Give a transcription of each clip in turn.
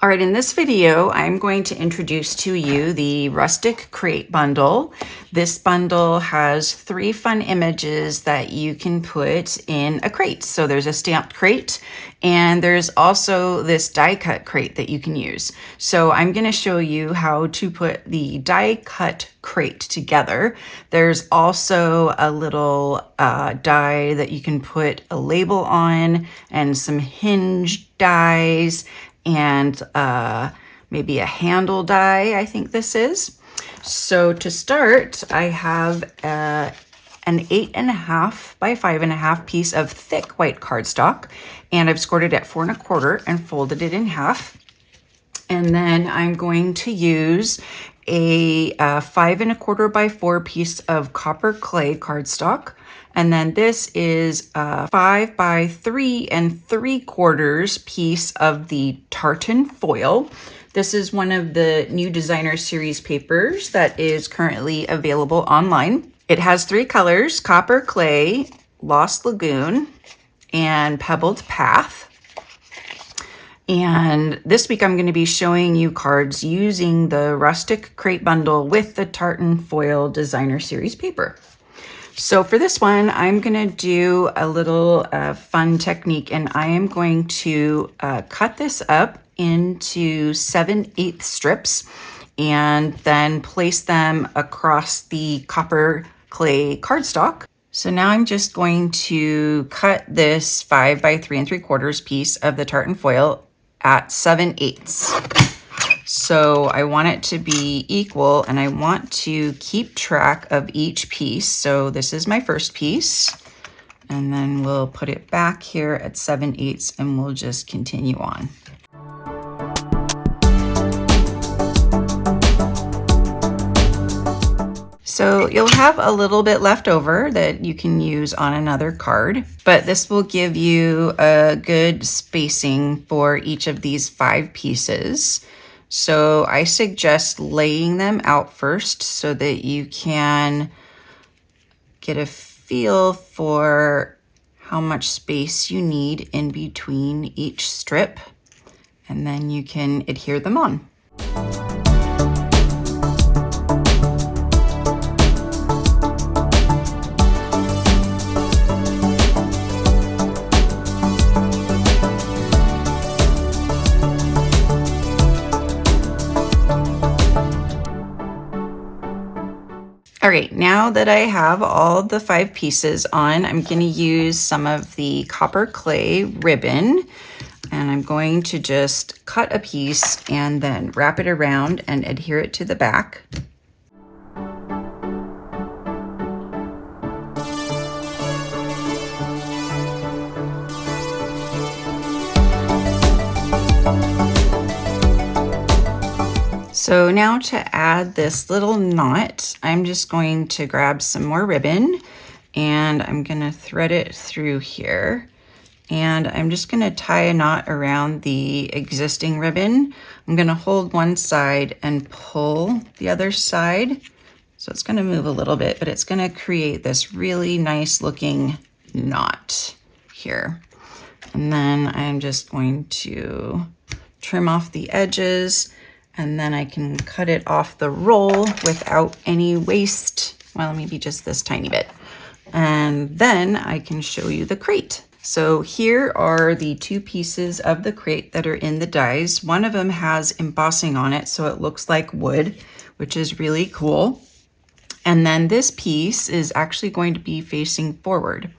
All right, in this video, I'm going to introduce to you the Rustic Crate bundle. This bundle has 3 fun images that you can put in a crate. So there's a stamped crate, and there's also this die cut crate that you can use. So I'm going to show you how to put the die cut crate together. There's also a little die that you can put a label on, and some hinge dies, and maybe a handle die, I think this is. So to start, I have an 8.5 by 5.5 piece of thick white cardstock, and I've scored it at 4 1/4 and folded it in half. And then I'm going to use a 5 1/4 by 4 piece of copper clay cardstock. And then this is a 5 by 3 3/4 piece of the tartan foil. This is one of the new designer series papers that is currently available online. It has 3 colors: copper clay, lost lagoon, and pebbled path. And this week I'm going to be showing you cards using the Rustic Crate bundle with the tartan foil designer series paper. So for this one, I'm going to do a little fun technique, and I am going to cut this up into 7/8 strips and then place them across the copper clay cardstock. So now I'm just going to cut this 5 by 3 3/4 piece of the tartan foil at 7/8. So I want it to be equal, and I want to keep track of each piece. So this is my first piece, and then we'll put it back here at 7/8, and we'll just continue on. So you'll have a little bit left over that you can use on another card, but this will give you a good spacing for each of these 5 pieces. So I suggest laying them out first so that you can get a feel for how much space you need in between each strip, and then you can adhere them on. All right, now that I have all the 5 pieces on, I'm going to use some of the copper clay ribbon, and I'm going to just cut a piece and then wrap it around and adhere it to the back. So now to add this little knot, I'm just going to grab some more ribbon, and I'm going to thread it through here. And I'm just going to tie a knot around the existing ribbon. I'm going to hold one side and pull the other side. So it's going to move a little bit, but it's going to create this really nice looking knot here. And then I'm just going to trim off the edges, and then I can cut it off the roll without any waste. Well, maybe just this tiny bit. And then I can show you the crate. So here are the 2 pieces of the crate that are in the dies. One of them has embossing on it, so it looks like wood, which is really cool. And then this piece is actually going to be facing forward.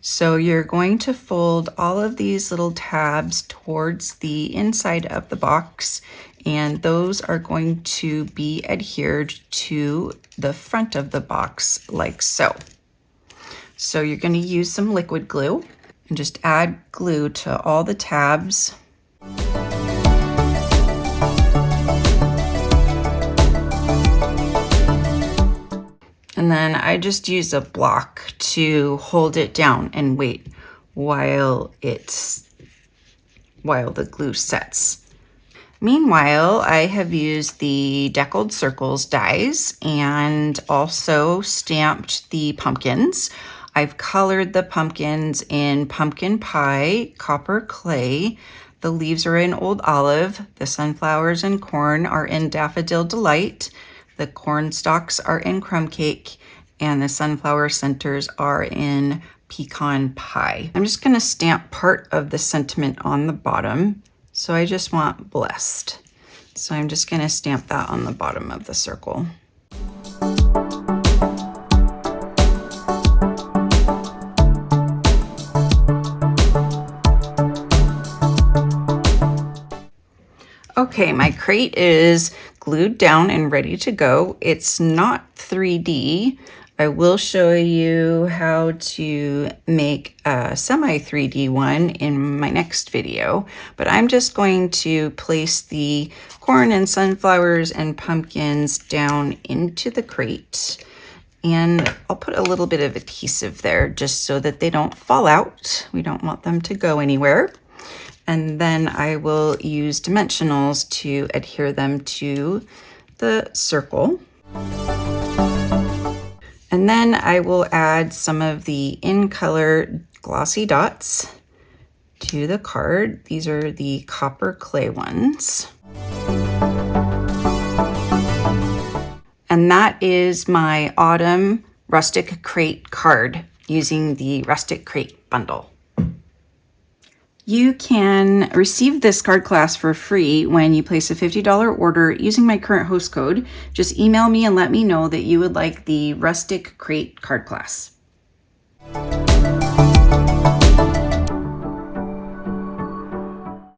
So you're going to fold all of these little tabs towards the inside of the box, and those are going to be adhered to the front of the box like so. So you're going to use some liquid glue and just add glue to all the tabs. And then I just use a block to hold it down and wait while the glue sets. Meanwhile, I have used the deckled circles dies and also stamped the pumpkins. I've colored the pumpkins in pumpkin pie, copper clay, The leaves are in Old Olive. The sunflowers and corn are in Daffodil Delight. The corn stalks are in Crumb Cake. And the sunflower centers are in Pecan Pie. I'm just gonna stamp part of the sentiment on the bottom. So I just want blessed. So I'm just gonna stamp that on the bottom of the circle. Okay, my crate is glued down and ready to go. It's not 3D. I will show you how to make a semi 3D one in my next video, but I'm just going to place the corn and sunflowers and pumpkins down into the crate. And I'll put a little bit of adhesive there just so that they don't fall out. We don't want them to go anywhere. And then I will use dimensionals to adhere them to the circle. And then I will add some of the in color glossy dots to the card. These are the copper clay ones. And that is my autumn Rustic Crate card using the Rustic Crate bundle. You can receive this card class for free when you place a $50 order using my current host code. Just email me and let me know that you would like the Rustic Crate card class.